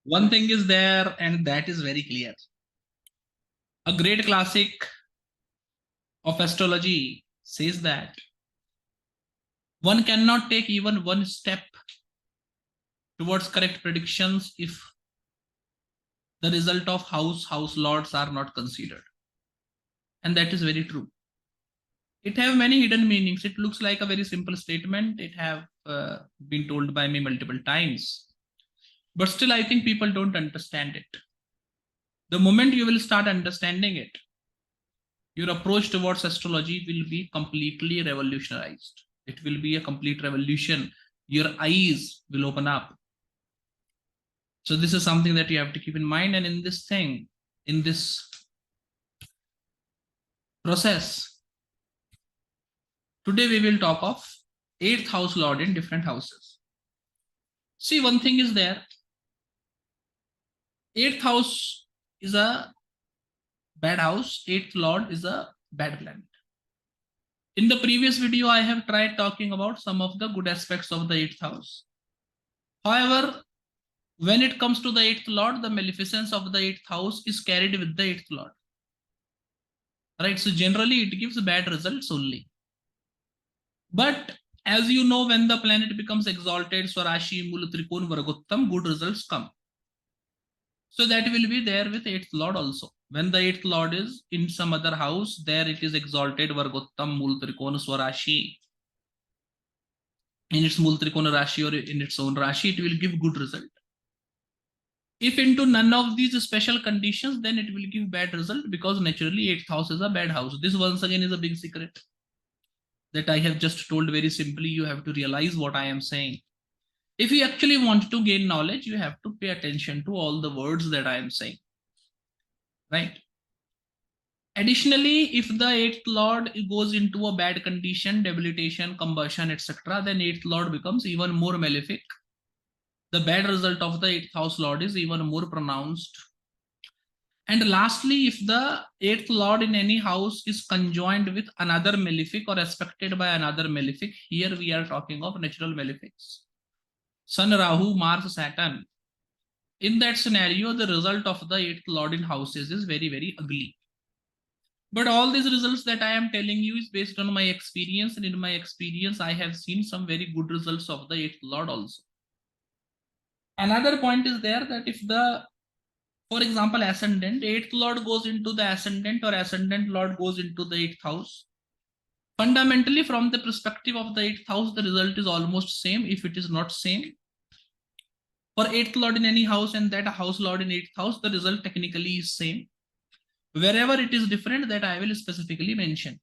One thing is there, and that is very clear. A great classic of astrology says that one cannot take even one step towards correct predictions if the result of house lords are not considered. And that is very true. It have many hidden meanings. It looks like a very simple statement. It have been told by me multiple times. But still, I think people don't understand it. The moment you will start understanding it, your approach towards astrology will be completely revolutionized. It will be a complete revolution. Your eyes will open up. So this is something that you have to keep in mind. And in this thing, in this process, today we will talk of 8th house lord in different houses. See, one thing is there. 8th house is a bad house. 8th lord is a bad planet. In the previous video, I have tried talking about some of the good aspects of the 8th house. However, when it comes to the 8th lord, the maleficence of the 8th house is carried with the 8th lord. Right? So generally, it gives bad results only. But as you know, when the planet becomes exalted, Swarashi, Mula, Trikon, Varagottam, good results come. So that will be there with 8th lord also. When the 8th lord is in some other house, there it is exalted, Varagottam, Mula, Trikon, Swarashi. In its Mula, Trikona Rashi or in its own Rashi, it will give good result. If into none of these special conditions, then it will give bad result because naturally 8th house is a bad house. This once again is a big secret that I have just told very simply. You have to realize what I am saying. If you actually want to gain knowledge, you have to pay attention to all the words that I am saying. Right? Additionally, if the 8th lord goes into a bad condition, debilitation, combustion, etc., then 8th lord becomes even more malefic. The bad result of the 8th house lord is even more pronounced. And lastly, if the 8th lord in any house is conjoined with another malefic or aspected by another malefic, here we are talking of natural malefics. Sun, Rahu, Mars, Saturn. In that scenario, the result of the 8th lord in houses is very, very ugly. But all these results that I am telling you is based on my experience. And in my experience, I have seen some very good results of the 8th lord also. Another point is there that if the, for example, ascendant, 8th lord goes into the ascendant or ascendant lord goes into the 8th house, fundamentally from the perspective of the 8th house, the result is almost same if it is not same. For 8th lord in any house and that house lord in 8th house, the result technically is same. Wherever it is different, that I will specifically mention.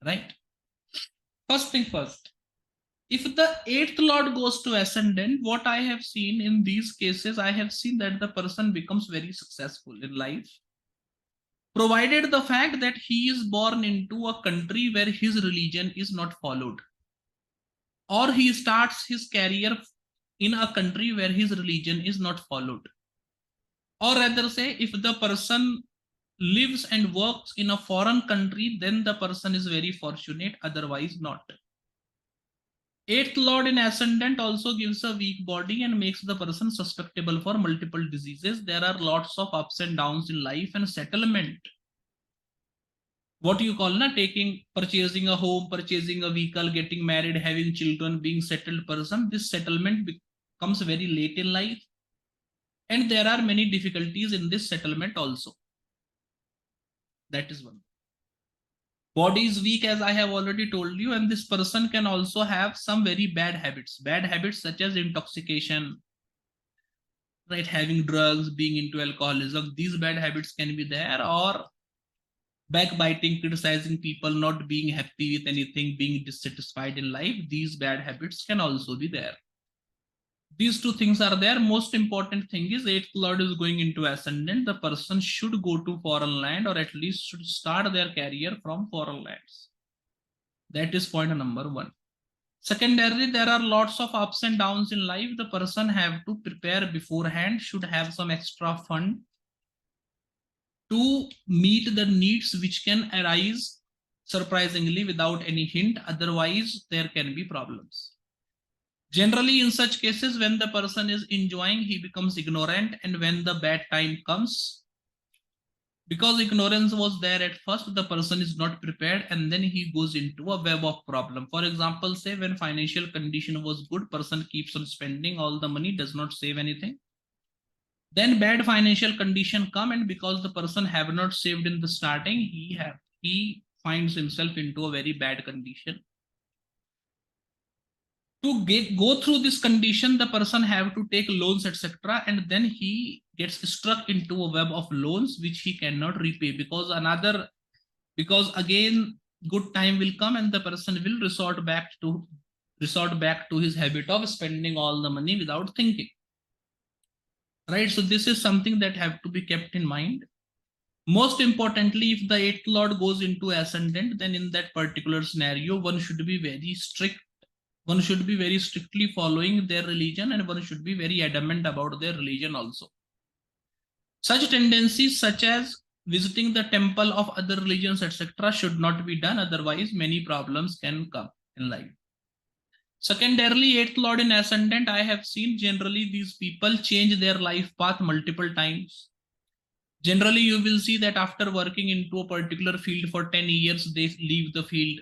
Right? First thing first. If the 8th lord goes to ascendant, what I have seen in these cases, I have seen that the person becomes very successful in life, provided the fact that he is born into a country where his religion is not followed, or he starts his career in a country where his religion is not followed, or rather say, if the person lives and works in a foreign country, then the person is very fortunate, otherwise not. 8th lord in ascendant also gives a weak body and makes the person susceptible for multiple diseases. There are lots of ups and downs in life, and settlement, what you call purchasing a home, purchasing a vehicle, getting married, having children, being settled person, this settlement becomes very late in life, and there are many difficulties in this settlement also. That is one. Body is weak, as I have already told you, and this person can also have some very bad habits such as intoxication, right? Having drugs, being into alcoholism. These bad habits can be there, or backbiting, criticizing people, not being happy with anything, being dissatisfied in life. These bad habits can also be there. These two things are there. Most important thing is 8th lord is going into ascendant. The person should go to foreign land, or at least should start their career from foreign lands. That is point number one. Secondarily, there are lots of ups and downs in life. The person have to prepare beforehand, should have some extra fund to meet the needs which can arise surprisingly without any hint. Otherwise, there can be problems. Generally, in such cases, when the person is enjoying, he becomes ignorant, and when the bad time comes, because ignorance was there at first, the person is not prepared, and then he goes into a web of problem. For example, say when financial condition was good, person keeps on spending all the money, does not save anything. Then bad financial condition come, and because the person have not saved in the starting, he finds himself into a very bad condition. To go through this condition, the person have to take loans, etc., and then he gets stuck into a web of loans which he cannot repay, because again good time will come and the person will resort back to his habit of spending all the money without thinking, right? So this is something that have to be kept in mind. Most importantly, if the eighth lord goes into ascendant, then in that particular scenario one should be very strict, one should be very strictly following their religion, and one should be very adamant about their religion also. Such tendencies such as visiting the temple of other religions, etc., should not be done, otherwise many problems can come in life. Secondarily, eighth lord in ascendant, I have seen generally these people change their life path multiple times. Generally, you will see that after working into a particular field for 10 years, they leave the field.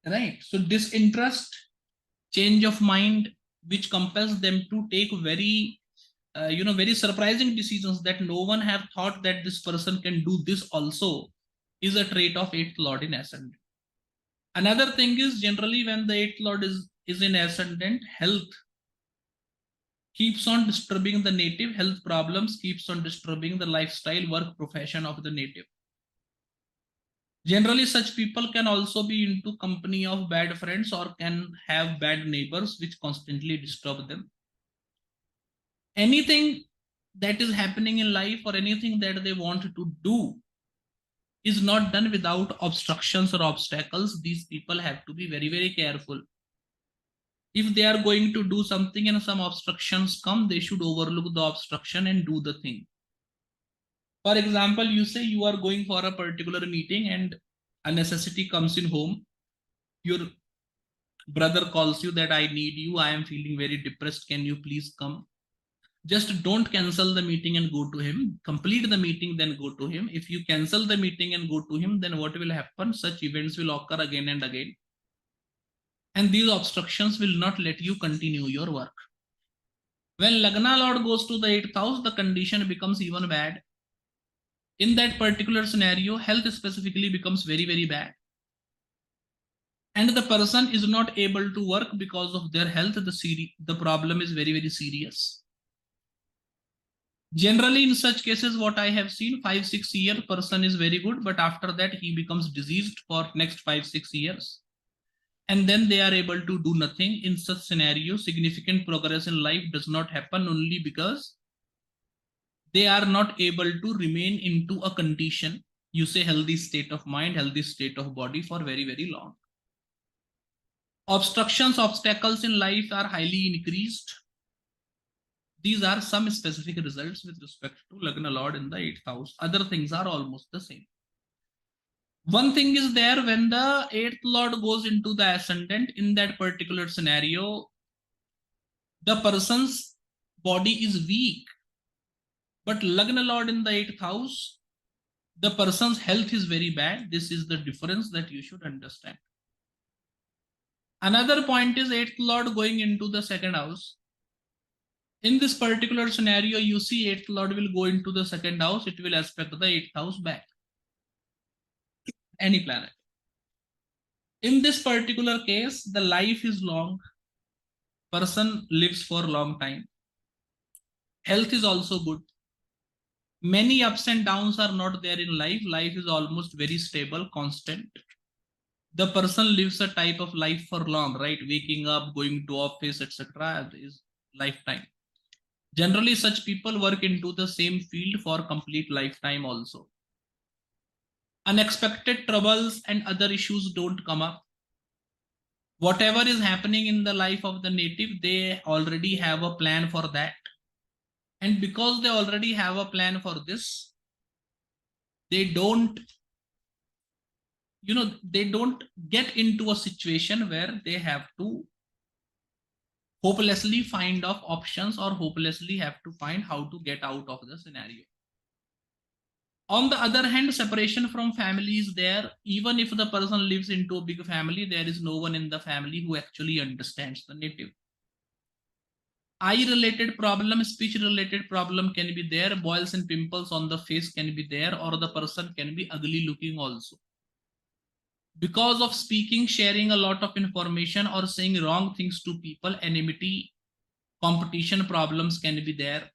Right? So disinterest, change of mind, which compels them to take very surprising decisions that no one have thought that this person can do this also, is a trait of eighth lord in ascendant. Another thing is generally when the eighth lord is in ascendant, health keeps on disturbing the native, health problems keeps on disturbing the lifestyle, work, profession of the native. Generally, such people can also be into company of bad friends or can have bad neighbors which constantly disturb them. Anything that is happening in life or anything that they want to do is not done without obstructions or obstacles. These people have to be very, very careful. If they are going to do something and some obstructions come, they should overlook the obstruction and do the thing. For example, you say you are going for a particular meeting and a necessity comes in home. Your brother calls you that I need you. I am feeling very depressed. Can you please come? Just don't cancel the meeting and go to him. Complete the meeting, then go to him. If you cancel the meeting and go to him, then what will happen? Such events will occur again and again. And these obstructions will not let you continue your work. When Lagna Lord goes to the 8th house, the condition becomes even bad. In that particular scenario, health specifically becomes very, very bad. And the person is not able to work because of their health. The problem is very, very serious. Generally, in such cases, what I have seen, 5-6 year person is very good, but after that he becomes diseased for next 5-6 years. And then they are able to do nothing. In such scenario, significant progress in life does not happen only because they are not able to remain into a condition, you say healthy state of mind, healthy state of body for very, very long. Obstructions, obstacles in life are highly increased. These are some specific results with respect to Lagna Lord in the 8th house. Other things are almost the same. One thing is there, when the 8th Lord goes into the ascendant, in that particular scenario, the person's body is weak. But Lagna Lord in the 8th house, the person's health is very bad. This is the difference that you should understand. Another point is 8th Lord going into the 2nd house. In this particular scenario, you see 8th Lord will go into the 2nd house. It will aspect the 8th house back. Any planet. In this particular case, the life is long. Person lives for a long time. Health is also good. Many ups and downs are not there in life. Life is almost very stable, constant. The person lives a type of life for long, right? Waking up, going to office, etc. is lifetime. Generally, such people work into the same field for complete lifetime also. Unexpected troubles and other issues don't come up. Whatever is happening in the life of the native, they already have a plan for that. And because they already have a plan for this, they don't they don't get into a situation where they have to hopelessly find of options or hopelessly have to find how to get out of the scenario. On the other hand, separation from family is there. Even if the person lives into a big family, there is no one in the family who actually understands the native. Eye related problem, speech related problem can be there. Boils and pimples on the face can be there, or the person can be ugly looking also. Because of speaking, sharing a lot of information, or saying wrong things to people, enmity, competition problems can be there.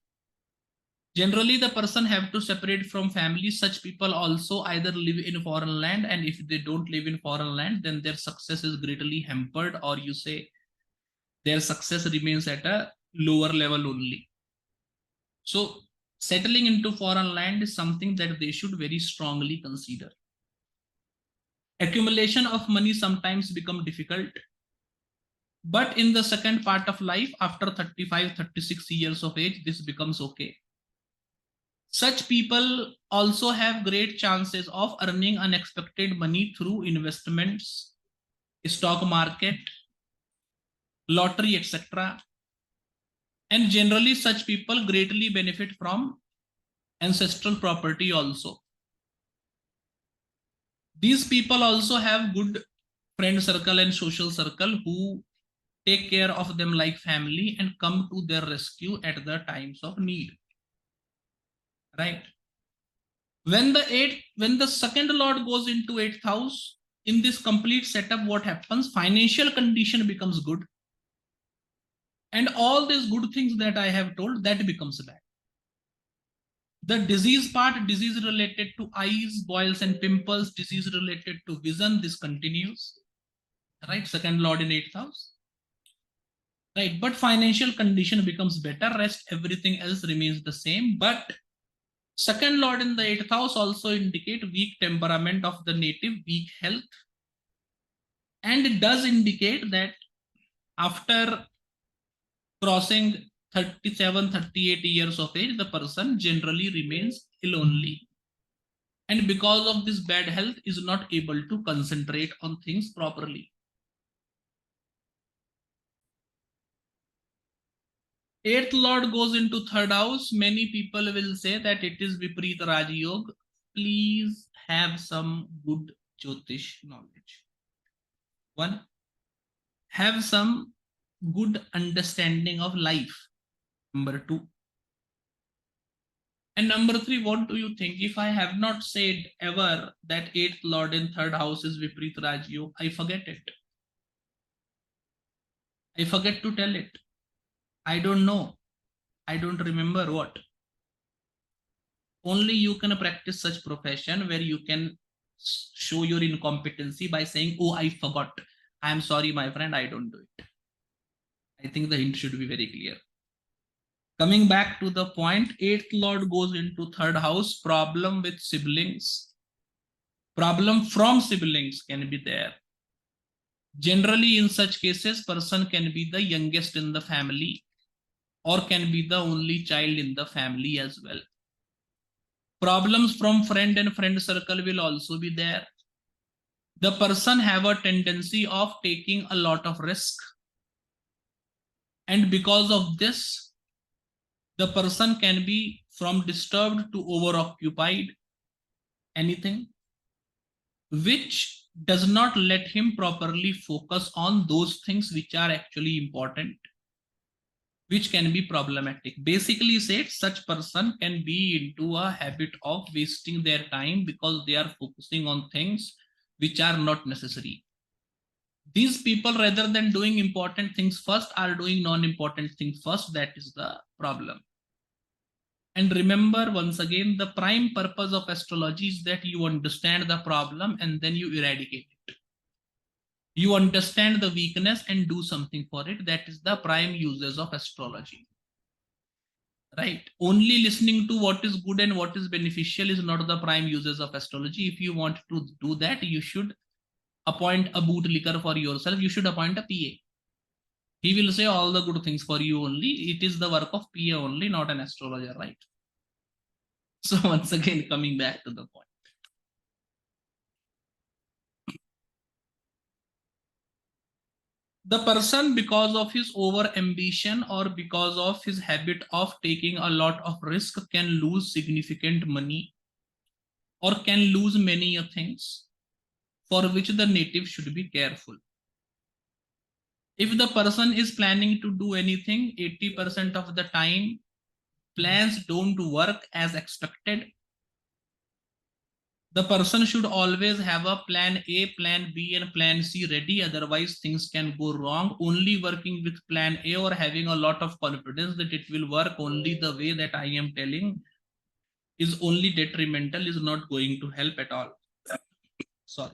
Generally, the person have to separate from family. Such people also either live in foreign land, and if they don't live in foreign land, then their success is greatly hampered, or you say their success remains at a lower level only. So settling into foreign land is something that they should very strongly consider. Accumulation of money sometimes become difficult, but in the second part of life, after 35, 36 years of age, this becomes okay. Such people also have great chances of earning unexpected money through investments, stock market, lottery, etc. And generally, such people greatly benefit from ancestral property also. These people also have good friend circle and social circle who take care of them like family and come to their rescue at the times of need. Right? When the second lord goes into 8th house, in this complete setup, what happens? Financial condition becomes good. And all these good things that I have told, that becomes bad. The disease part, disease related to eyes, boils and pimples, disease related to vision, this continues. Right? Second lord in 8th house. Right? But financial condition becomes better. Rest, everything else remains the same. But second lord in the 8th house also indicate weak temperament of the native, weak health. And it does indicate that after crossing 37, 38 years of age, the person generally remains ill only. And because of this bad health, is not able to concentrate on things properly. 8th lord goes into 3rd house. Many people will say that it is Vipreet Raj Yoga. Please have some good Jyotish knowledge. One, have some good understanding of life. Number 2. And number 3, what do you think? If I have not said ever that 8th lord in 3rd house is Vipreet Raj Yoga, I forget it. I forget to tell it. I don't know. I don't remember what. Only you can practice such profession where you can show your incompetency by saying, oh, I forgot. I am sorry, my friend, I don't do it. I think the hint should be very clear. Coming back to the point, 8th lord goes into 3rd house. Problem with siblings. Problem from siblings can be there. Generally, in such cases, person can be the youngest in the family or can be the only child in the family as well. Problems from friend and friend circle will also be there. The person have a tendency of taking a lot of risk. And because of this, the person can be from disturbed to overoccupied, anything, which does not let him properly focus on those things which are actually important, which can be problematic. Basically said, such person can be into a habit of wasting their time because they are focusing on things which are not necessary. These people, rather than doing important things first, are doing non-important things first. That is the problem. And remember, once again, the prime purpose of astrology is that you understand the problem and then you eradicate it. You understand the weakness and do something for it. That is the prime uses of astrology. Right? Only listening to what is good and what is beneficial is not the prime uses of astrology. If you want to do that, you should appoint a bootlicker for yourself. You should appoint a PA. He will say all the good things for you only. It is the work of PA only, not an astrologer, right? So once again, coming back to the point. The person, because of his over ambition or because of his habit of taking a lot of risk, can lose significant money or can lose many things, for which the native should be careful. If the person is planning to do anything, 80% of the time plans don't work as expected. The person should always have a plan A, plan B, and plan C ready. Otherwise, things can go wrong. Only working with plan A or having a lot of confidence that it will work only the way that I am telling is only detrimental, is not going to help at all. Sorry.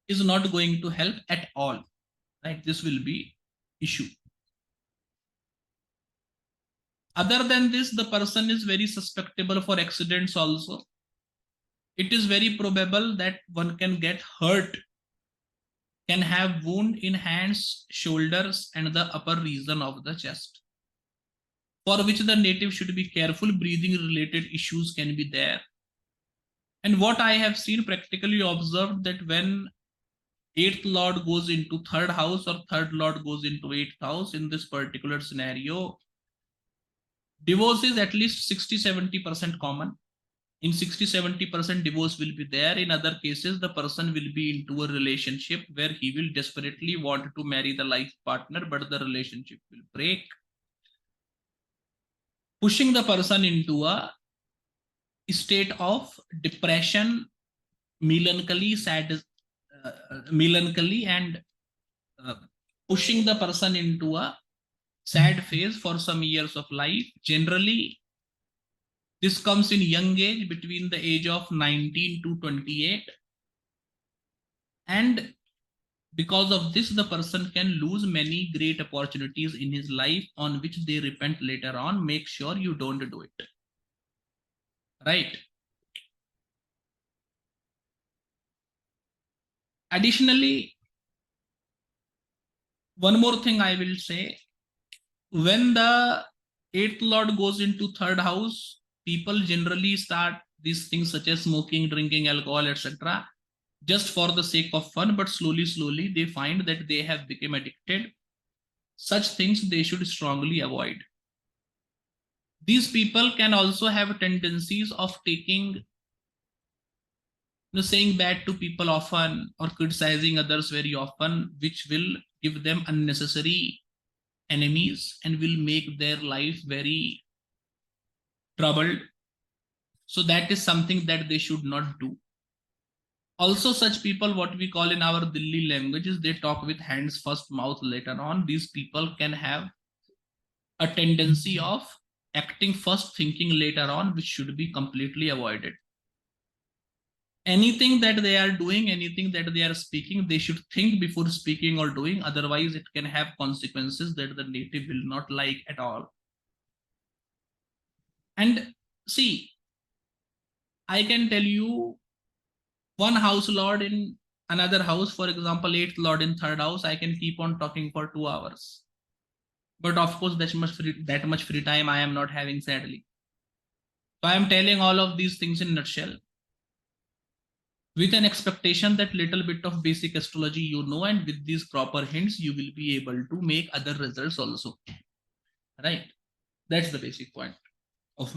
Is not going to help at all. Right? This will be issue. Other than this, the person is very susceptible for accidents also. It is very probable that one can get hurt, can have wound in hands, shoulders, and the upper region of the chest, for which the native should be careful. Breathing related issues can be there. And what I have seen, practically observed, that when 8th lord goes into 3rd house or 3rd lord goes into 8th house, in this particular scenario, divorce is at least 60-70% common. In 60-70% divorce will be there. In other cases, the person will be into a relationship where he will desperately want to marry the life partner, but the relationship will break, pushing the person into a state of depression, melancholy, melancholy, and pushing the person into a sad phase for some years of life. Generally, this comes in young age, between the age of 19 to 28. And because of this, the person can lose many great opportunities in his life on which they repent later on. Make sure you don't do it. Right? Additionally, one more thing I will say. When the 8th lord goes into 3rd house, people generally start these things such as smoking, drinking alcohol, etc., just for the sake of fun, but slowly they find that they have become addicted. Such things they should strongly avoid. These people can also have tendencies of taking, saying bad to people often or criticizing others very often, which will give them unnecessary enemies and will make their life very troubled. So that is something that they should not do. Also, such people, what we call in our Delhi languages, they talk with hands first, mouth later on. These people can have a tendency of acting first, thinking later on, which should be completely avoided. Anything that they are doing, anything that they are speaking, they should think before speaking or doing. Otherwise, it can have consequences that the native will not like at all. And see, I can tell you one house lord in another house, for example, 8th lord in 3rd house, I can keep on talking for 2 hours. But of course, that much free time I am not having, sadly. So I am telling all of these things in a nutshell, with an expectation that little bit of basic astrology you know, and with these proper hints, you will be able to make other results also. Right? That's the basic point of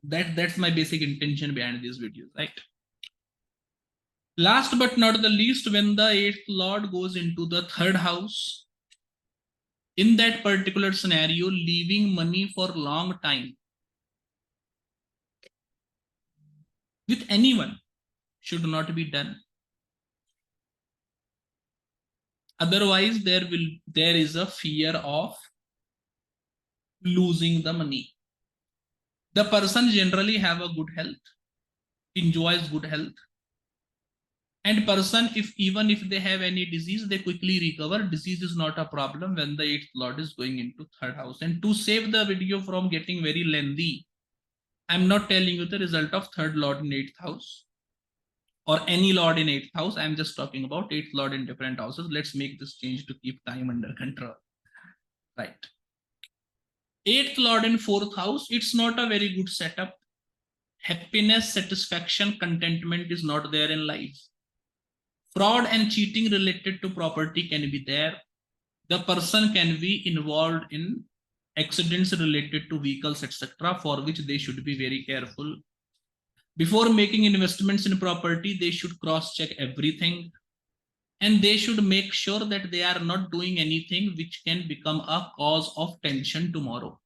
that. That's my basic intention behind these videos, right? Last but not the least, when the 8th lord goes into the 3rd house, in that particular scenario, leaving money for long time with anyone should not be done. Otherwise, there is a fear of losing the money. The person generally have a good health, enjoys good health, and person, even if they have any disease, they quickly recover. Disease is not a problem when the 8th lord is going into 3rd house. And to save the video from getting very lengthy, I'm not telling you the result of 3rd lord in 8th house or any lord in 8th house. I'm just talking about 8th lord in different houses. Let's make this change to keep time under control. Right. 8th lord in 4th house, it's not a very good setup. Happiness, satisfaction, contentment is not there in life. Fraud and cheating related to property can be there. The person can be involved in accidents related to vehicles, etc., for which they should be very careful. Before making investments in property, they should cross check everything, and they should make sure that they are not doing anything which can become a cause of tension tomorrow,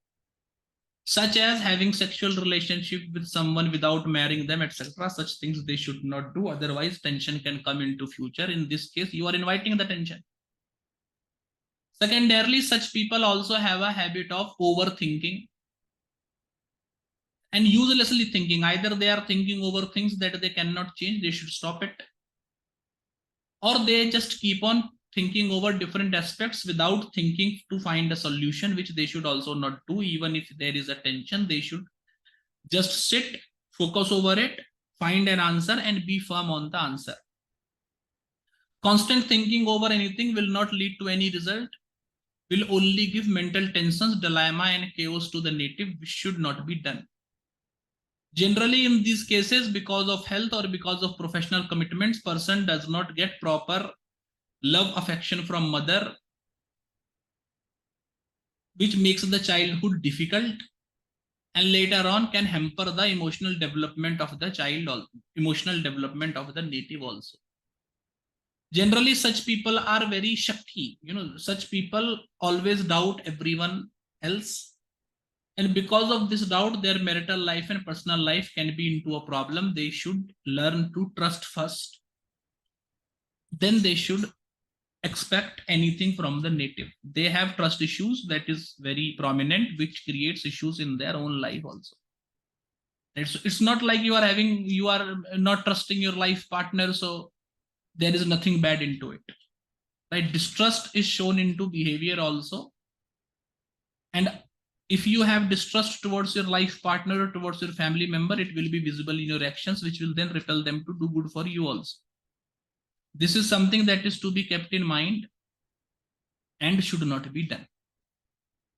such as having sexual relationship with someone without marrying them, etc. Such things they should not do, otherwise tension can come into future. In this case, you are inviting the tension. Secondarily, such people also have a habit of overthinking and uselessly thinking. Either they are thinking over things that they cannot change, they should stop it, or they just keep on thinking over different aspects without thinking to find a solution, which they should also not do. Even if there is a tension, they should just sit, focus over it, find an answer, and be firm on the answer. Constant thinking over anything will not lead to any result, will only give mental tensions, dilemma, and chaos to the native, which should not be done. Generally, in these cases, because of health or because of professional commitments, person does not get proper love, affection from mother, which makes the childhood difficult and later on can hamper the emotional development of the child, also emotional development of the native also. Generally, such people are very shakti. Such people always doubt everyone else, and because of this doubt, their marital life and personal life can be into a problem. They should learn to trust first, then they should expect anything from the native. They have trust issues that is very prominent, which creates issues in their own life also. It's not like you are not trusting your life partner, so there is nothing bad into it, right? Distrust is shown into behavior also, and if you have distrust towards your life partner or towards your family member, it will be visible in your actions, which will then repel them to do good for you also. This is something that is to be kept in mind and should not be done.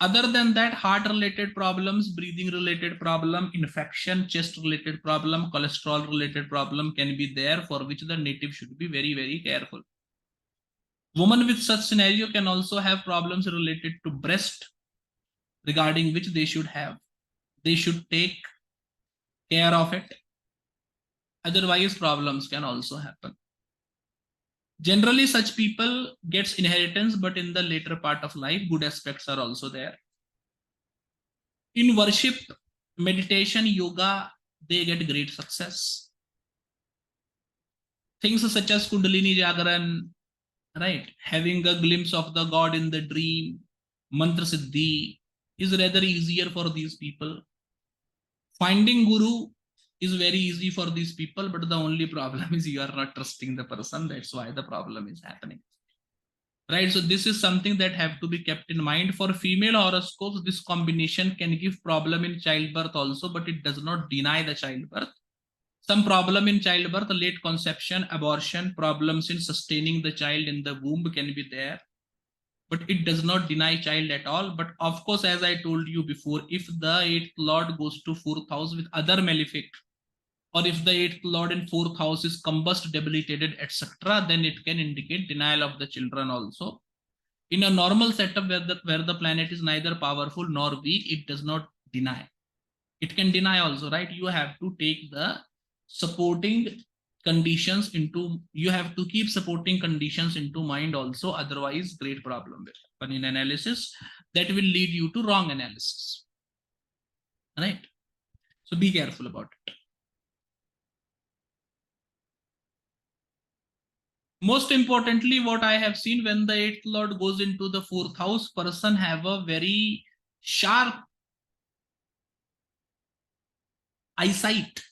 Other than that, heart related problems, breathing related problem, infection, chest related problem, cholesterol related problem can be there, for which the native should be very, very careful. Women with such scenario can also have problems related to breast, regarding which they should take care of it. Otherwise, problems can also happen. Generally, such people gets inheritance, but in the later part of life, good aspects are also there. In worship, meditation, yoga, they get great success. Things such as kundalini jagaran, right? Having a glimpse of the God in the dream, mantra siddhi is rather easier for these people. Finding guru is very easy for these people, but the only problem is you are not trusting the person. That's why the problem is happening, right? So this is something that have to be kept in mind. For female horoscopes, this combination can give problem in childbirth also, but it does not deny the childbirth. Some problem in childbirth, late conception, abortion, problems in sustaining the child in the womb can be there, but it does not deny child at all. But of course, as I told you before, if the 8th lord goes to 4th house with other malefic, or if the 8th lord in 4th house is combust, debilitated, etc., then it can indicate denial of the children also. In a normal setup where the planet is neither powerful nor weak, it does not deny. It can deny also, right? You have to take the supporting conditions into, you have to keep supporting conditions into mind also, otherwise great problem will happen in analysis that will lead you to wrong analysis, right? So be careful about it. Most importantly, what I have seen, when the 8th lord goes into the 4th house, person have a very sharp eyesight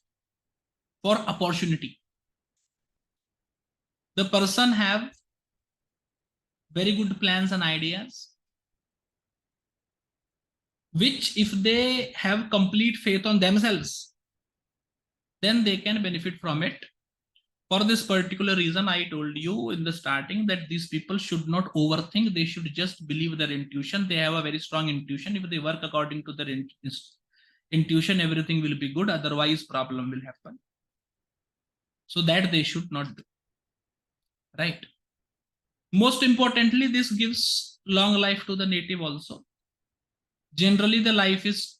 for opportunity. The person have very good plans and ideas, which if they have complete faith on themselves, then they can benefit from it. For this particular reason, I told you in the starting that these people should not overthink. They should just believe their intuition. They have a very strong intuition. If they work according to their intuition, everything will be good. Otherwise, problem will happen. So that they should not do. right? Most importantly, this gives long life to the native also. Generally, the life is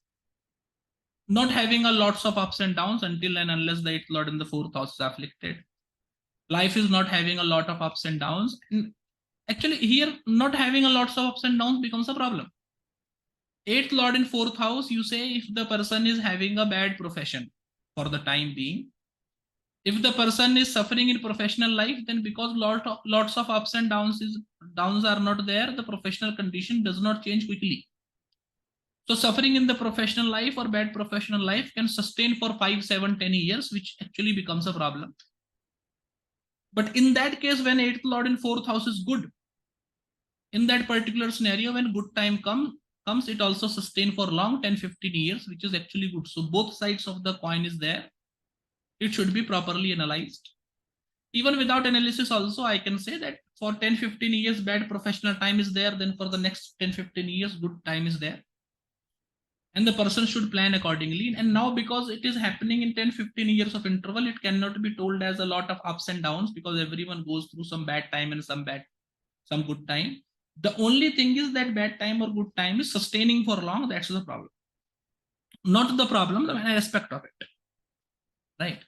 not having a lots of ups and downs until and unless the eighth lord in the fourth house is afflicted. Life is not having a lot of ups and downs. And actually, here, not having a lots of ups and downs becomes a problem. Eighth lord in fourth house, you say if the person is having a bad profession for the time being, if the person is suffering in professional life, then because lots of ups and downs are not there, the professional condition does not change quickly. So suffering in the professional life or bad professional life can sustain for 5, 7, 10 years, which actually becomes a problem. But in that case, when eighth lord in fourth house is good, in that particular scenario, when good time comes, it also sustain for long 10, 15 years, which is actually good. So both sides of the coin is there. It should be properly analyzed. Even without analysis also, I can say that for 10, 15 years, bad professional time is there. Then for the next 10, 15 years, good time is there. And the person should plan accordingly. And now because it is happening in 10, 15 years of interval, it cannot be told as a lot of ups and downs because everyone goes through some bad time and some good time. The only thing is that bad time or good time is sustaining for long. That's the problem. Not the problem, the aspect of it. Right.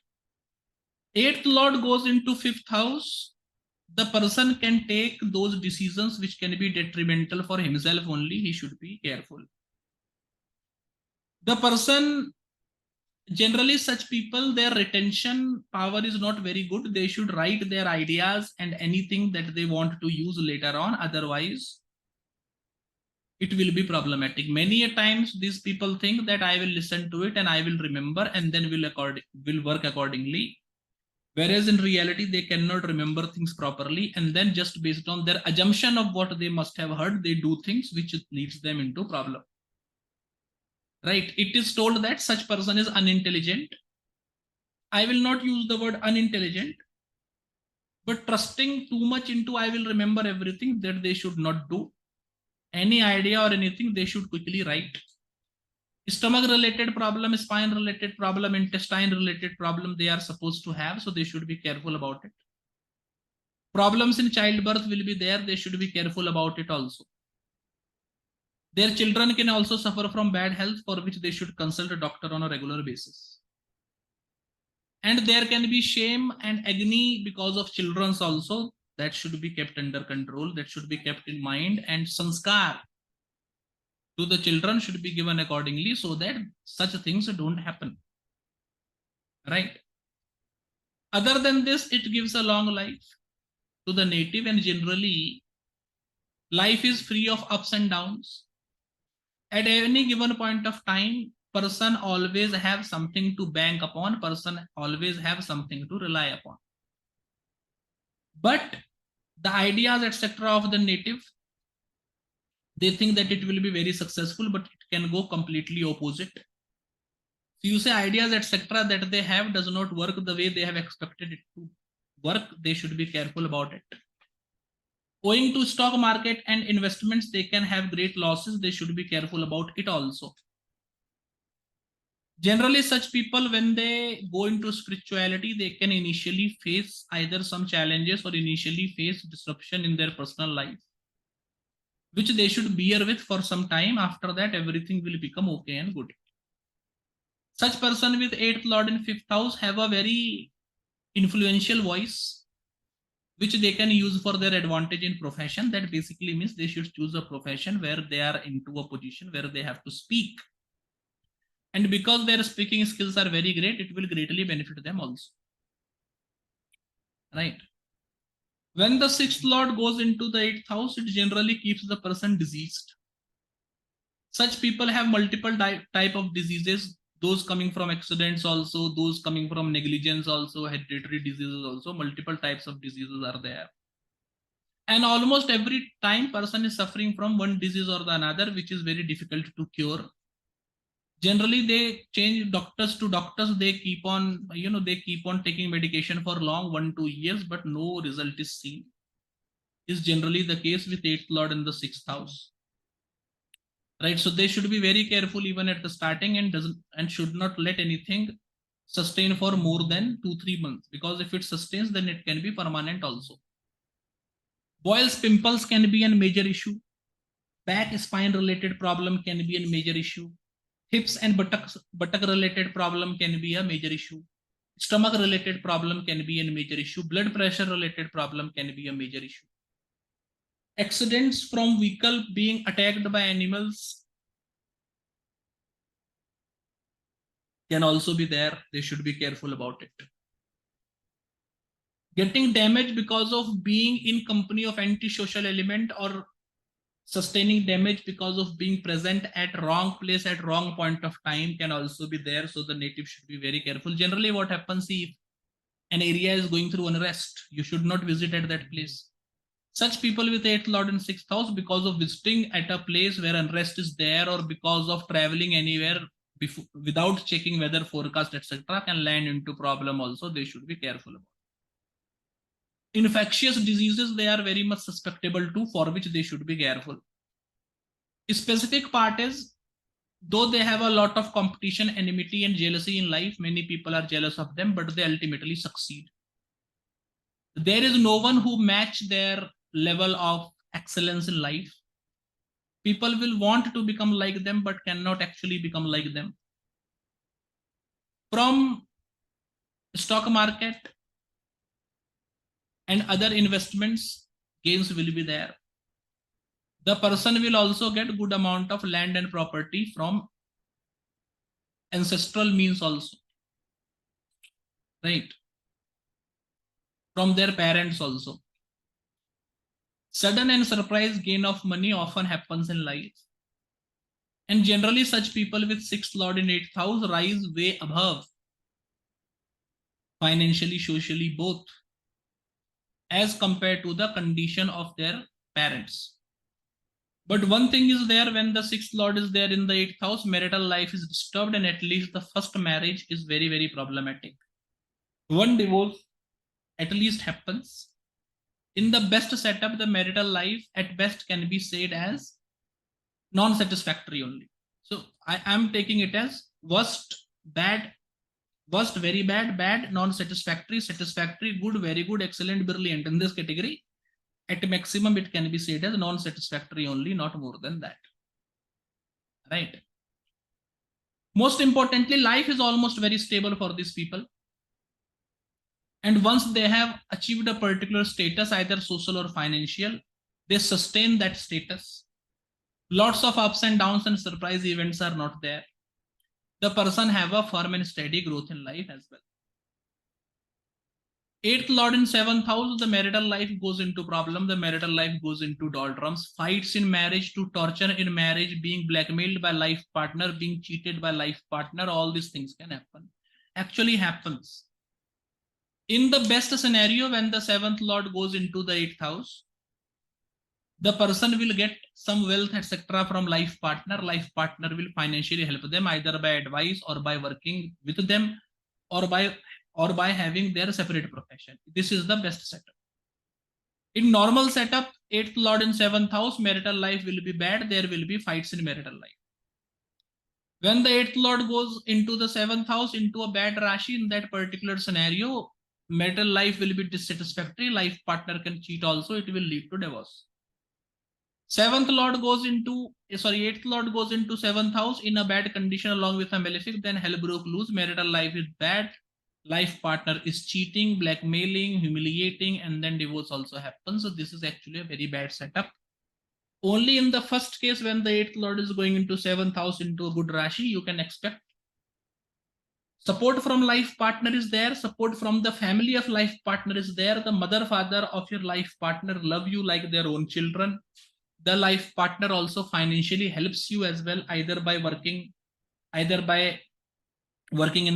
Eighth lord goes into fifth house. The person can take those decisions which can be detrimental for himself only. He should be careful. The person, generally such people, their retention power is not very good. They should write their ideas and anything that they want to use later on. Otherwise, it will be problematic. Many a times these people think that I will listen to it and I will remember and then will work accordingly. Whereas in reality, they cannot remember things properly. And then just based on their assumption of what they must have heard, they do things which leads them into problem. Right? It is told that such person is unintelligent. I will not use the word unintelligent, but trusting too much into I will remember everything, that they should not do. Any idea or anything, they should quickly write. Stomach related problem, spine related problem, intestine related problem they are supposed to have, so they should be careful about it. Problems in childbirth will be there, they should be careful about it also. Their children can also suffer from bad health, for which they should consult a doctor on a regular basis. And there can be shame and agony because of children's also, that should be kept under control, that should be kept in mind, and sanskar to the children should be given accordingly so that such things don't happen. Right? Other than this, it gives a long life to the native, and generally life is free of ups and downs. At any given point of time, person always have something to bank upon, person always have something to rely upon. But the ideas, etc. of the native, they think that it will be very successful, but it can go completely opposite. So you say ideas, etc. that they have does not work the way they have expected it to work, they should be careful about it. Owing to stock market and investments, they can have great losses, they should be careful about it also. Generally, such people, when they go into spirituality, they can initially face either some challenges or initially face disruption in their personal life, which they should bear with for some time. After that, everything will become okay and good. Such person with eighth lord in fifth house have a very influential voice, which they can use for their advantage in profession. That basically means they should choose a profession where they are into a position where they have to speak. And because their speaking skills are very great, it will greatly benefit them also. Right? When the sixth lord goes into the eighth house, it generally keeps the person diseased. Such people have multiple type of diseases, those coming from accidents also, those coming from negligence also, hereditary diseases also, multiple types of diseases are there. And almost every time person is suffering from one disease or the another, which is very difficult to cure. Generally, they change doctors to doctors. They keep on, they keep on taking medication for long 1-2 years, but no result is seen. Is generally the case with eighth lord in the sixth house. Right? So they should be very careful even at the starting, and should not let anything sustain for more than 2-3 months, because if it sustains, then it can be permanent also. Boils, pimples can be a major issue. Back spine related problem can be a major issue. Hips and buttock related problem can be a major issue. Stomach related problem can be a major issue. Blood pressure related problem can be a major issue. Accidents from vehicle being attacked by animals can also be there. They should be careful about it. Getting damage because of being in company of antisocial element, or sustaining damage because of being present at wrong place at wrong point of time can also be there. So the native should be very careful. Generally, what happens if an area is going through unrest, you should not visit at that place. Such people with 8th lord in 6th house, because of visiting at a place where unrest is there, or because of traveling anywhere before, without checking weather forecast, etc., can land into problem also. They should be careful about. Infectious diseases, they are very much susceptible to, for which they should be careful. Specific part is, though they have a lot of competition, enmity, and jealousy in life, many people are jealous of them, but they ultimately succeed. There is no one who match their level of excellence in life. People will want to become like them, but cannot actually become like them. From stock market and other investments, gains will be there. The person will also get good amount of land and property from ancestral means also, right? From their parents also. Sudden and surprise gain of money often happens in life. And generally, such people with 6th lord in 8th house rise way above, financially, socially, both, as compared to the condition of their parents. But one thing is there, when the 6th lord is there in the 8th house, marital life is disturbed, and at least the first marriage is very, very problematic. One divorce at least happens. In the best setup, the marital life at best can be said as non-satisfactory only. So I am taking it as worst, bad, worst, very bad, bad, non-satisfactory, satisfactory, good, very good, excellent, brilliant. In this category, at maximum, it can be said as non-satisfactory only, not more than that. Right? Most importantly, life is almost very stable for these people. And once they have achieved a particular status, either social or financial, they sustain that status. Lots of ups and downs and surprise events are not there. The person have a firm and steady growth in life as well. 8th lord in 7th house, the marital life goes into problem. The marital life goes into doldrums. Fights in marriage, to torture in marriage, being blackmailed by life partner, being cheated by life partner, all these things can happen. Actually happens. In the best scenario, when the 7th lord goes into the 8th house, the person will get some wealth, etc., from life partner. Life partner will financially help them, either by advice or by working with them, or by having their separate profession. This is the best setup. In normal setup, 8th lord in 7th house, marital life will be bad. There will be fights in marital life. When the 8th lord goes into the 7th house, into a bad Rashi, in that particular scenario, marital life will be dissatisfactory. Life partner can cheat also. It will lead to divorce. 8th lord goes into 7th house in a bad condition along with a malefic, then hell broke loose. Marital life is bad. Life partner is cheating, blackmailing, humiliating, and then divorce also happens. So this is actually a very bad setup. Only in the first case, when the 8th lord is going into 7th house into a good Rashi, you can expect support from life partner is there. Support from the family of life partner is there. The mother, father of your life partner love you like their own children. The life partner also financially helps you as well, either by working in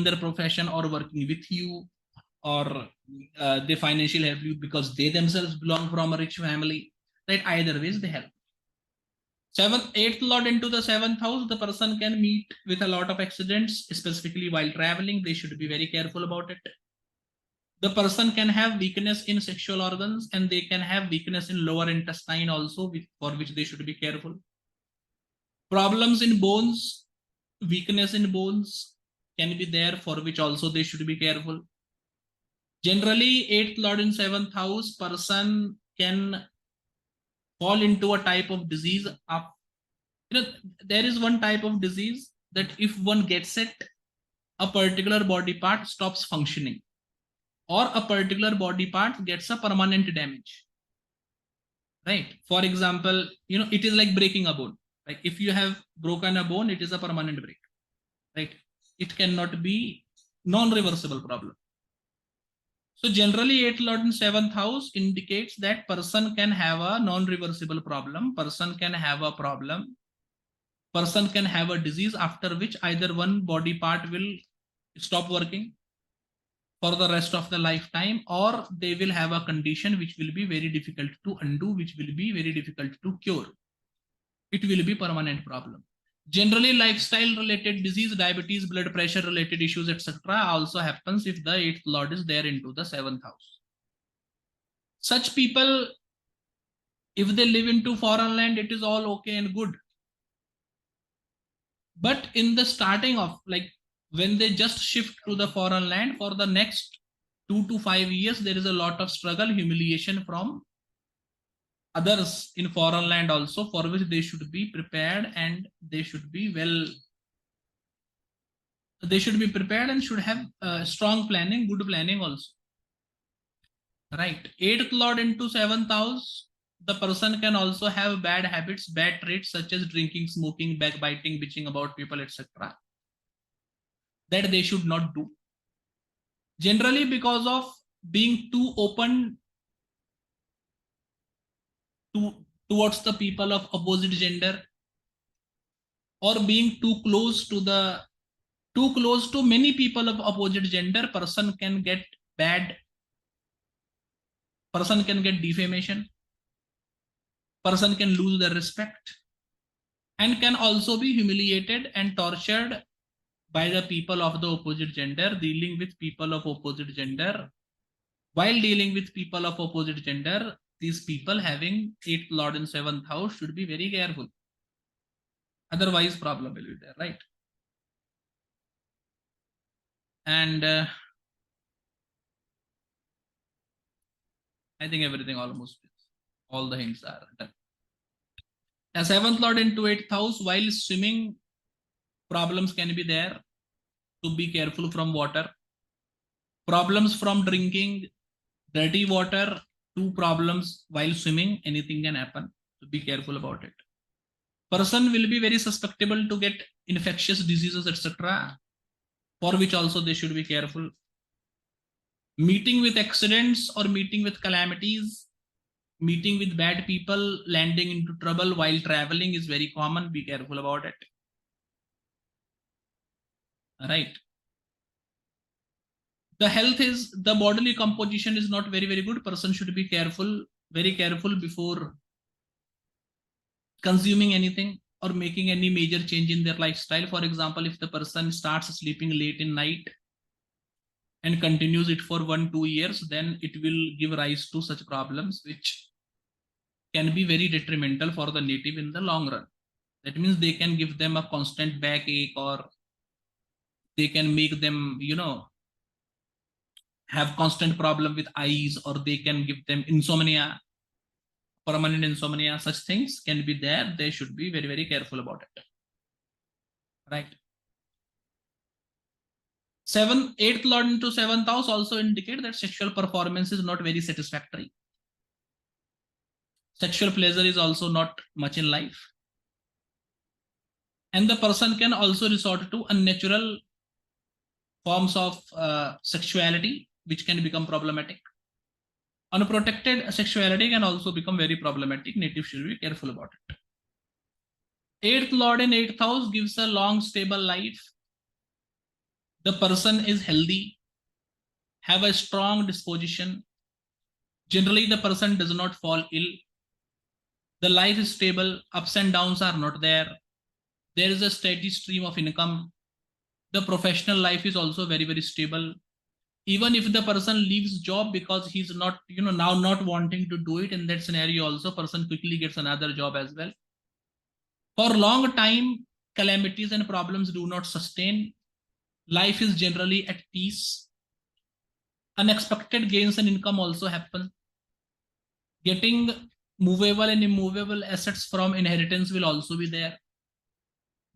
their profession or working with you, or they financially help you because they themselves belong from a rich family. Right? Either ways they help. 8th lord into the 7th house, the person can meet with a lot of accidents, specifically while traveling. They should be very careful about it. The person can have weakness in sexual organs, and they can have weakness in lower intestine also, for which they should be careful. Problems in bones, weakness in bones can be there, for which also they should be careful. Generally, 8th lord in 7th house, person can fall into a type of disease of, there is one type of disease that if one gets it, a particular body part stops functioning, or a particular body part gets a permanent damage, right? For example, it is like breaking a bone. Like if you have broken a bone, it is a permanent break, right? It cannot be non-reversible problem. So generally 8th lord in 7th house indicates that person can have a non-reversible problem, person can have a problem, person can have a disease after which either one body part will stop working for the rest of the lifetime, or they will have a condition which will be very difficult to undo, which will be very difficult to cure. It will be permanent problem. Generally lifestyle related disease, diabetes, blood pressure related issues, etc. also happens if the 8th lord is there into the 7th house. Such people, if they live into foreign land, it is all okay and good. But in the starting of, like, when they just shift to the foreign land, for the next 2 to 5 years, there is a lot of struggle, humiliation from others in foreign land also, for which they should be prepared, and they should be prepared and should have strong planning, good planning also. Right. 8th lord into 7th house, the person can also have bad habits, bad traits such as drinking, smoking, backbiting, bitching about people, etc. that they should not do. Generally, because of being too open towards the people of opposite gender, or being too close to many people of opposite gender, person can get defamation, person can lose their respect, and can also be humiliated and tortured by the people of the opposite gender. Dealing with people of opposite gender, while dealing with people of opposite gender, these people having 8th lord in 7th house should be very careful, otherwise problem will be there, right? And I think everything almost, all the hints are done. A 7th lord into 8th house, while swimming, problems can be there, to be careful from water. Problems from drinking dirty water, to problems while swimming, anything can happen, so be careful about it. Person will be very susceptible to get infectious diseases, etc., for which also they should be careful. Meeting with accidents or meeting with calamities, meeting with bad people, landing into trouble while traveling is very common, be careful about it. Right. The health is, the bodily composition is not very good. Person should be careful, very careful before consuming anything or making any major change in their lifestyle. For example, if the person starts sleeping late in night and continues it for 1-2 years, then it will give rise to such problems which can be very detrimental for the native in the long run. That means they can give them a constant backache, or they can make them, have constant problem with eyes, or they can give them insomnia, permanent insomnia. Such things can be there. They should be very careful about it. Right. 8th lord into 7th house also indicate that sexual performance is not very satisfactory. Sexual pleasure is also not much in life. And the person can also resort to unnatural forms of sexuality, which can become problematic. Unprotected sexuality can also become very problematic. Native should be careful about it. 8th lord in 8th house gives a long, stable life. The person is healthy, have a strong disposition. Generally, the person does not fall ill. The life is stable, ups and downs are not there. There is a steady stream of income. The professional life is also very stable. Even if the person leaves job because he's not, now not wanting to do it, in that scenario also person quickly gets another job as well. For long time, calamities and problems do not sustain. Life is generally at peace. Unexpected gains and income also happen. Getting movable and immovable assets from inheritance will also be there.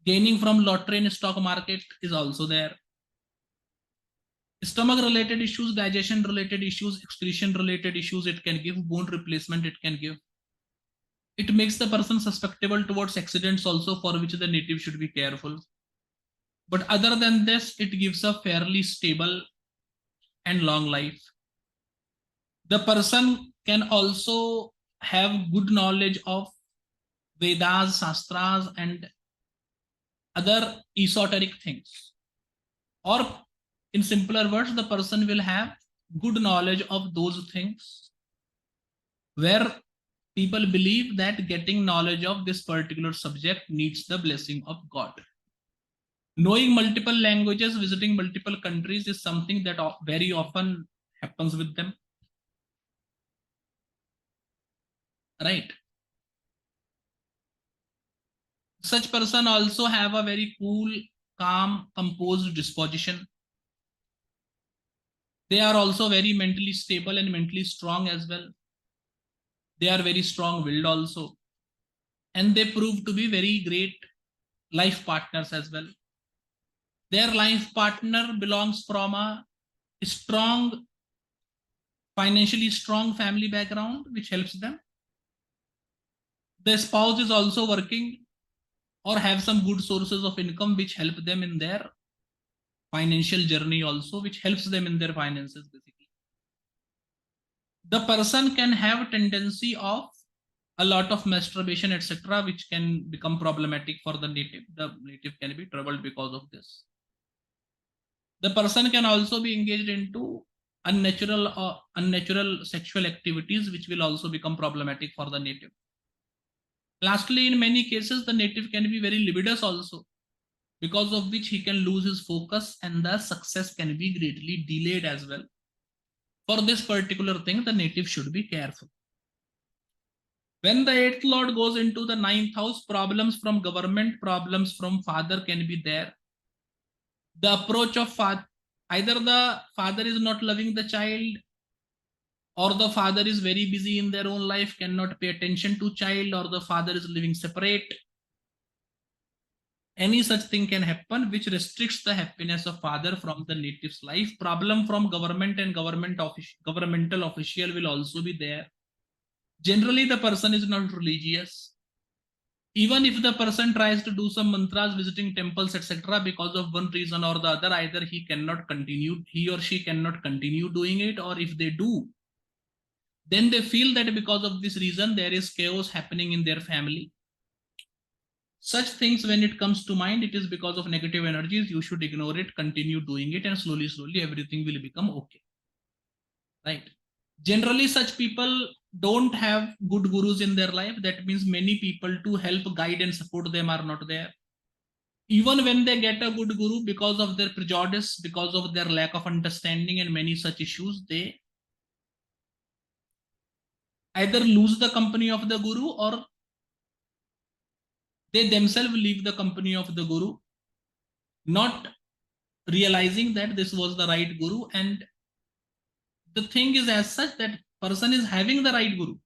Gaining from lottery and stock market is also there. Stomach related issues, digestion related issues, excretion related issues it can give, bone replacement it can give. It makes the person susceptible towards accidents also, for which the native should be careful. But other than this, it gives a fairly stable and long life. The person can also have good knowledge of Vedas, Shastras, and other esoteric things. Or in simpler words, the person will have good knowledge of those things where people believe that getting knowledge of this particular subject needs the blessing of God. Knowing multiple languages, visiting multiple countries is something that very often happens with them. Right. Such person also have a very cool, calm, composed disposition. They are also very mentally stable and mentally strong as well. They are very strong-willed also. And they prove to be very great life partners as well. Their life partner belongs from a strong, financially strong family background, which helps them. The spouse is also working or have some good sources of income which help them in their financial journey also, which helps them in their finances basically. The person can have tendency of a lot of masturbation, etc., which can become problematic for the native. The native can be troubled because of this. The person can also be engaged into unnatural sexual activities, which will also become problematic for the native. Lastly, in many cases, the native can be very libidinous also, because of which he can lose his focus and the success can be greatly delayed as well. For this particular thing, the native should be careful. When the 8th lord goes into the 9th house, problems from government, problems from father can be there. The approach of father, either the father is not loving the child, or the father is very busy in their own life, cannot pay attention to child, or the father is living separate. Any such thing can happen which restricts the happiness of father from the native's life. Problem from government and governmental official will also be there. Generally, the person is not religious. Even if the person tries to do some mantras, visiting temples, etc., because of one reason or the other, either he or she cannot continue doing it, or if they do, then they feel that because of this reason, there is chaos happening in their family. Such things, when it comes to mind, it is because of negative energies. You should ignore it, continue doing it, and slowly, everything will become okay. Right. Generally, such people don't have good gurus in their life. That means many people to help, guide, and support them are not there. Even when they get a good guru, because of their prejudice, because of their lack of understanding and many such issues, they either lose the company of the guru or they themselves leave the company of the guru, not realizing that this was the right guru. And the thing is as such that person is having the right guru,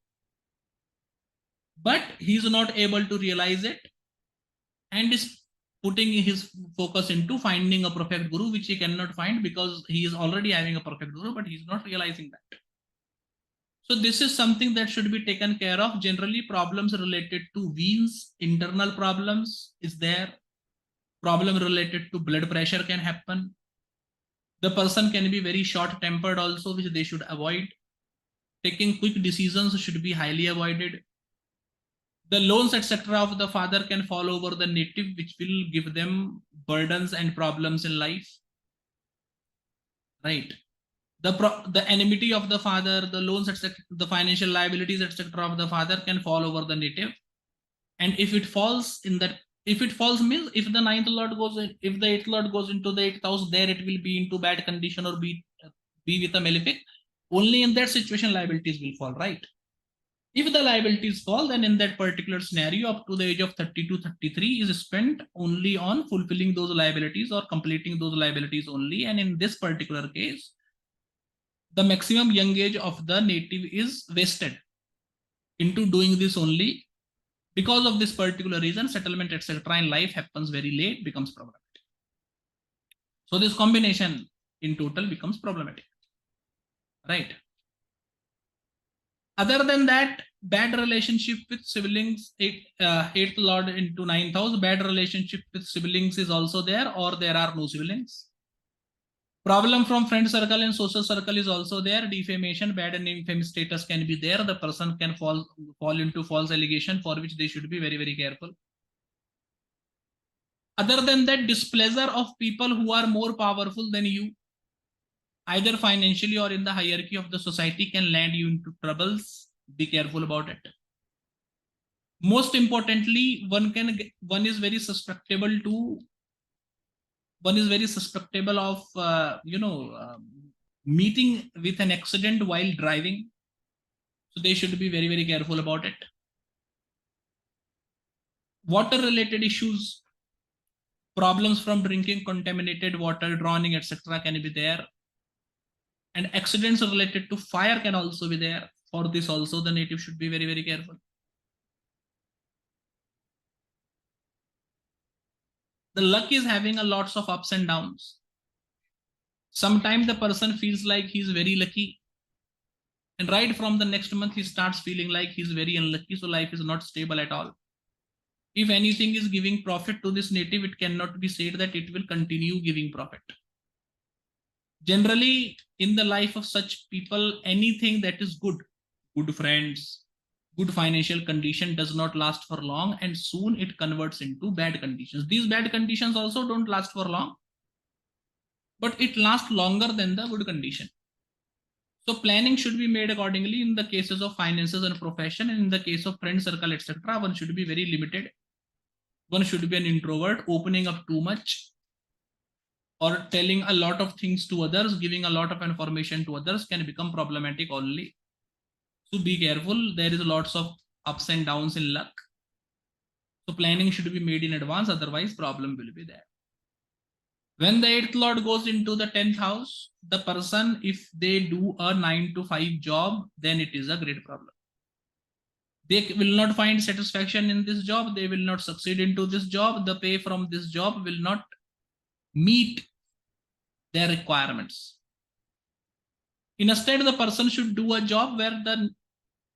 but he is not able to realize it and is putting his focus into finding a perfect guru, which he cannot find because he is already having a perfect guru, but he is not realizing that. So this is something that should be taken care of. Generally, problems related to veins, internal problems is there. Problem related to blood pressure can happen. The person can be very short-tempered also, which they should avoid. Taking quick decisions should be highly avoided. The loans, etc., of the father can fall over the native, which will give them burdens and problems in life. Right. The enmity of the father, the loans, etc., the financial liabilities, etc., of the father can fall over the native. And if it falls means if the 9th lord goes in, if the 8th lord goes into the 8th house, there it will be into bad condition or be with a malefic. Only in that situation liabilities will fall, right? If the liabilities fall, then in that particular scenario, up to the age of 30 to 33 is spent only on fulfilling those liabilities or completing those liabilities only. And in this particular case, the maximum young age of the native is wasted. into doing this only. Because of this particular reason, settlement, etc. in life happens very late, becomes problematic. So this combination in total becomes problematic, right? Other than that, bad relationship with siblings, eighth lord into ninth house, bad relationship with siblings is also there, or there are no siblings. Problem from friend circle and social circle is also there. Defamation, bad name, fame status can be there. The person can fall into false allegation, for which they should be very, very careful. Other than that, displeasure of people who are more powerful than you, either financially or in the hierarchy of the society, can land you into troubles. Be careful about it. Most importantly, one is very susceptible to one is very susceptible of meeting with an accident while driving, so they should be very, very careful about it. Water related issues, problems from drinking contaminated water, drowning, etc. can be there, and accidents related to fire can also be there. For this also the native should be very, very careful. The luck is having a lots of ups and downs. Sometimes the person feels like he's very lucky, and right from the next month he starts feeling like he's very unlucky, so life is not stable at all. If anything is giving profit to this native, it cannot be said that it will continue giving profit. Generally, in the life of such people, anything that is good friends, good financial condition does not last for long, and soon it converts into bad conditions. These bad conditions also don't last for long, but it lasts longer than the good condition. So planning should be made accordingly in the cases of finances and profession, and in the case of friend circle, etc. One should be very limited. One should be an introvert. Opening up too much or telling a lot of things to others, giving a lot of information to others can become problematic only. So be careful. There is lots of ups and downs in luck. So planning should be made in advance, otherwise problem will be there. When the 8th lord goes into the 10th house, the person, if they do a 9 to 5 job, then it is a great problem. They will not find satisfaction in this job. They will not succeed into this job. The pay from this job will not meet their requirements. Instead, the person should do a job where the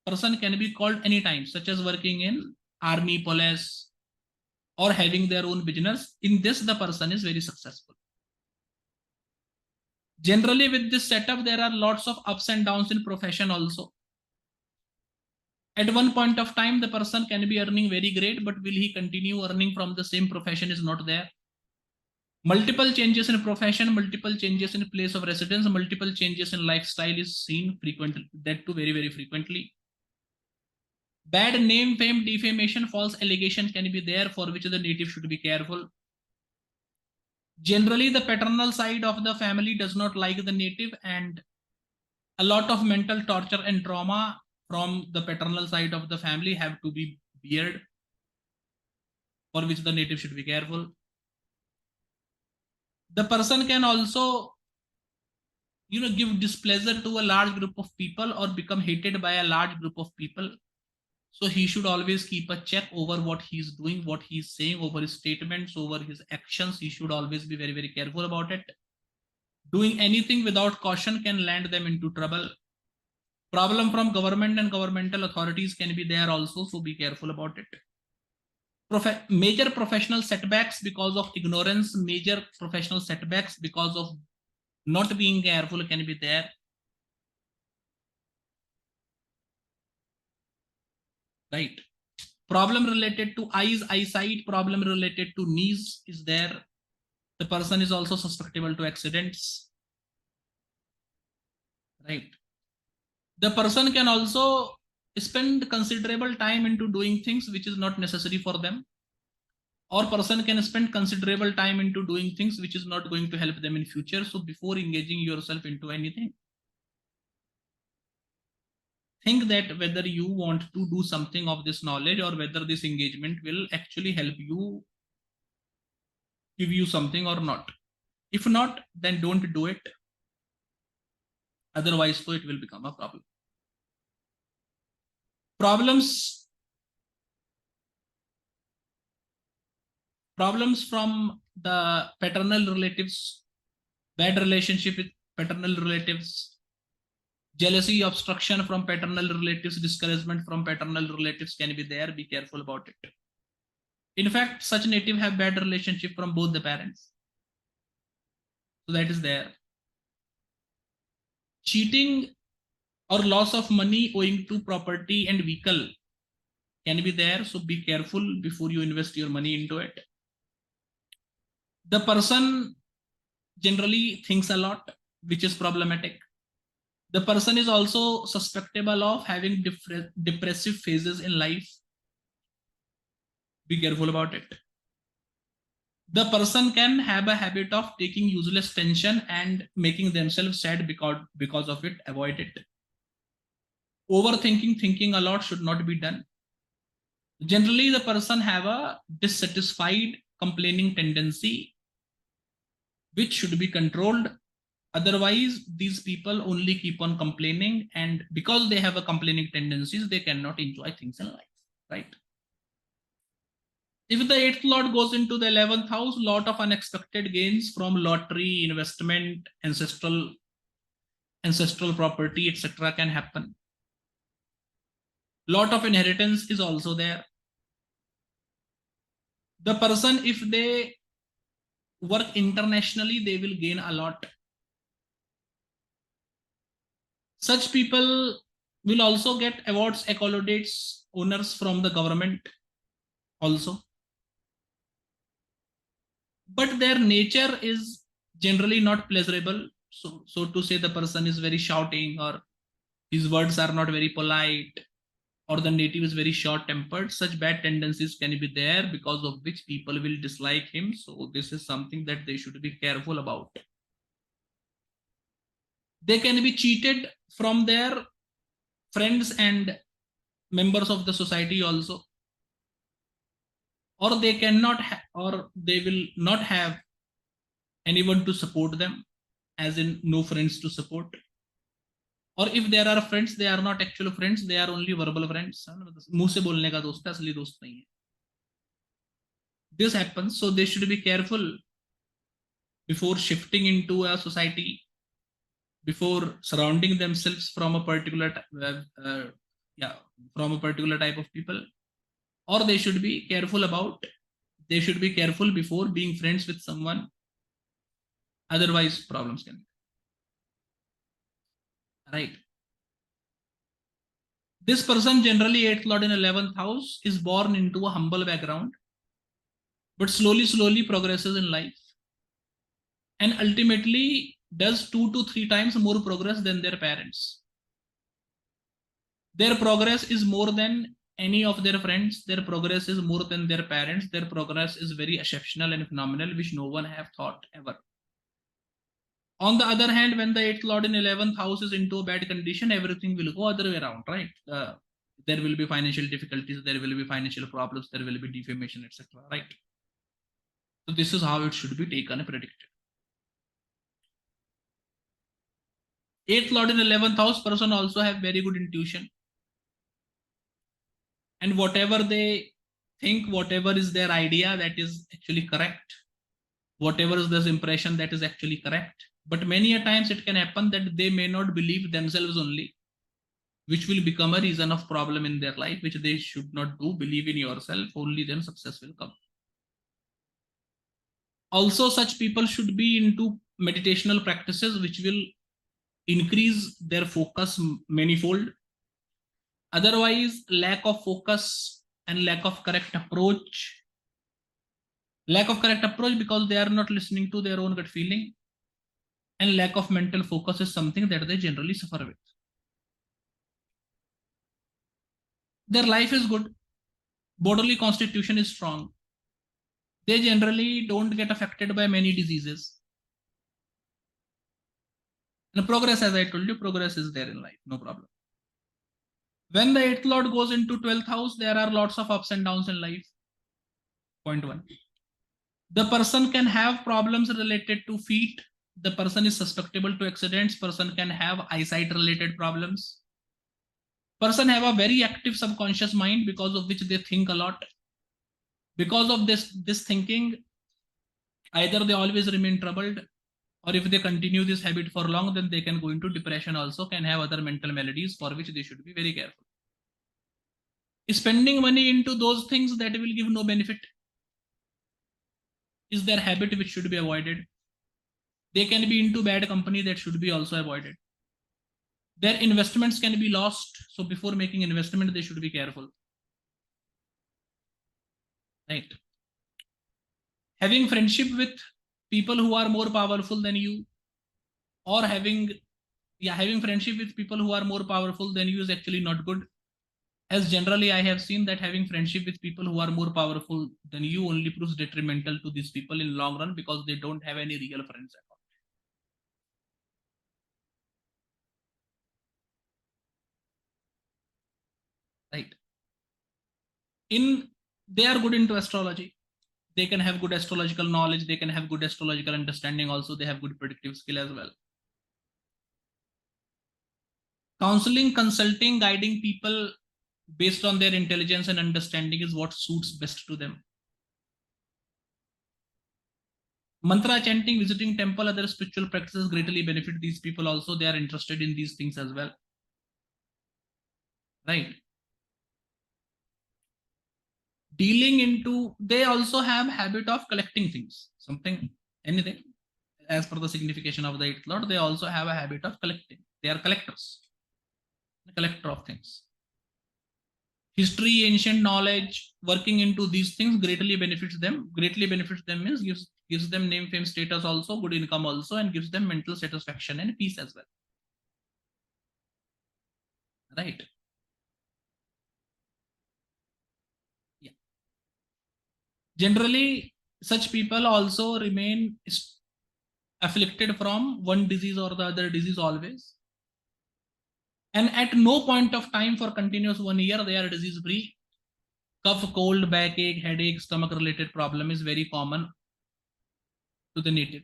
person can be called anytime, such as working in army, police, or having their own business. In this, the person is very successful. Generally, with this setup, there are lots of ups and downs in profession also. At one point of time, the person can be earning very great, but will he continue earning from the same profession is not there. Multiple changes in profession, multiple changes in place of residence, multiple changes in lifestyle is seen frequently, that too very, very frequently. Bad name, fame, defamation, false allegation can be there, for which the native should be careful. Generally, the paternal side of the family does not like the native, and a lot of mental torture and trauma from the paternal side of the family have to be beared, for which the native should be careful. The person can also give displeasure to a large group of people or become hated by a large group of people. So he should always keep a check over what he's doing, what he's saying, over his statements, over his actions. He should always be very, very careful about it. Doing anything without caution can land them into trouble. Problem from government and governmental authorities can be there also, so be careful about it. Major professional setbacks because of ignorance, major professional setbacks because of not being careful can be there. Right. Problem related to eyes, eyesight, problem related to knees is there. The person is also susceptible to accidents. Right. The person can also spend considerable time into doing things which is not necessary for them, or person can spend considerable time into doing things which is not going to help them in future. So before engaging yourself into anything, think that whether you want to do something of this knowledge, or whether this engagement will actually help you, give you something or not. If not, then don't do it. Otherwise, so it will become a problem. Problems from the paternal relatives, bad relationship with paternal relatives, jealousy, obstruction from paternal relatives, discouragement from paternal relatives can be there. Be careful about it. In fact, such native have bad relationship from both the parents. So that is there. Cheating or loss of money owing to property and vehicle can be there. So be careful before you invest your money into it. The person generally thinks a lot, which is problematic. The person is also susceptible of having depressive phases in life. Be careful about it. The person can have a habit of taking useless tension and making themselves sad because of it. Avoid it. Overthinking, thinking a lot should not be done. Generally, the person have a dissatisfied, complaining tendency, which should be controlled. Otherwise, these people only keep on complaining, and because they have a complaining tendencies, they cannot enjoy things in life, right? If the 8th lord goes into the 11th house, lot of unexpected gains from lottery, investment, ancestral property, etc. can happen. Lot of inheritance is also there. The person, if they work internationally, they will gain a lot. Such people will also get awards, accolades, honors from the government also. But their nature is generally not pleasurable. So to say the person is very shouting, or his words are not very polite, or the native is very short tempered, such bad tendencies can be there, because of which people will dislike him. So this is something that they should be careful about. They can be cheated from their friends and members of the society also, or they cannot or they will not have anyone to support them, as in no friends to support. Or if there are friends, they are not actual friends, they are only verbal friends. मुंह से बोलने का दोस्त है, असली दोस्त नहीं है. This happens, so they should be careful before shifting into a society, before surrounding themselves from a particular from a particular type of people. Or they should be careful before being friends with someone. Otherwise, problems can be. Right. This person, generally 8th lord in 11th house, is born into a humble background, but slowly progresses in life, and ultimately does 2 to 3 times more progress than their parents. Their progress is more than any of their friends. Their progress is more than their parents. Their progress is very exceptional and phenomenal, which no one have thought ever. On the other hand, when the 8th lord in 11th house is into a bad condition, everything will go other way around, right? There will be financial difficulties, there will be financial problems, there will be defamation, etc. Right? So this is how it should be taken and predicted. 8th lord in 11th house person also have very good intuition. And whatever they think, whatever is their idea, that is actually correct. Whatever is this impression, that is actually correct. But many a times it can happen that they may not believe themselves only, which will become a reason of problem in their life, which they should not do. Believe in yourself, only then success will come. Also, such people should be into meditational practices, which will increase their focus manifold. Otherwise, lack of focus and lack of correct approach, because they are not listening to their own gut feeling, and lack of mental focus is something that they generally suffer with. Their life is good, bodily constitution is strong. They generally don't get affected by many diseases. And progress, as I told you, progress is there in life, no problem. When the 8th lord goes into 12th house, there are lots of ups and downs in life. Point 1. The person can have problems related to feet. The person is susceptible to accidents. Person can have eyesight related problems. Person have a very active subconscious mind because of which they think a lot. Because of this thinking, either they always remain troubled, or if they continue this habit for long, then they can go into depression also, can have other mental maladies for which they should be very careful. Spending money into those things that will give no benefit is their habit which should be avoided. They can be into bad company that should be also avoided. Their investments can be lost. So before making investment, they should be careful. Right. Having friendship with people who are more powerful than you, or having friendship with people who are more powerful than you is actually not good. As generally I have seen that having friendship with people who are more powerful than you only proves detrimental to these people in long run, because they don't have any real friends at all. Right. They are good into astrology. They can have good astrological knowledge. They can have good astrological understanding. Also, they have good predictive skill as well. Counseling, consulting, guiding people based on their intelligence and understanding is what suits best to them. Mantra chanting, visiting temple, other spiritual practices greatly benefit these people also. They are interested in these things as well. Right. Dealing into, they also have habit of collecting things, something, anything. As per the signification of the eighth lord, they also have a habit of collecting. They are collectors, the collector of things. History, ancient knowledge, working into these things greatly benefits them. Greatly benefits them means gives them name, fame, status also, good income also, and gives them mental satisfaction and peace as well. Right. Yeah. Generally, such people also remain afflicted from one disease or the other disease always. And at no point of time for continuous 1 year, they are disease free. Cough, cold, backache, headache, stomach related problem is very common to the native.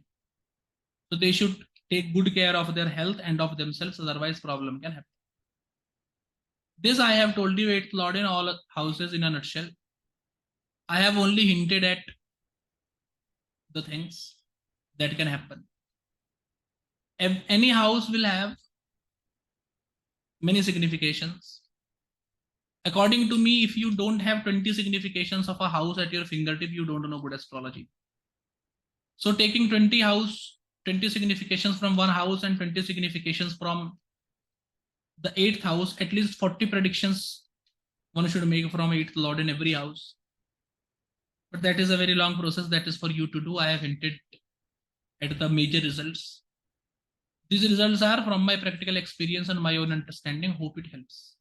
So they should take good care of their health and of themselves, otherwise problem can happen. This I have told you eighth lord in all houses in a nutshell. I have only hinted at the things that can happen. Any house will have many significations. According to me, if you don't have 20 significations of a house at your fingertip, you don't know good astrology. So taking 20 significations from one house and 20 significations from the eighth house, at least 40 predictions one should make from eighth lord in every house. But that is a very long process. That is for you to do. I have hinted at the major results. These results are from my practical experience and my own understanding. Hope it helps.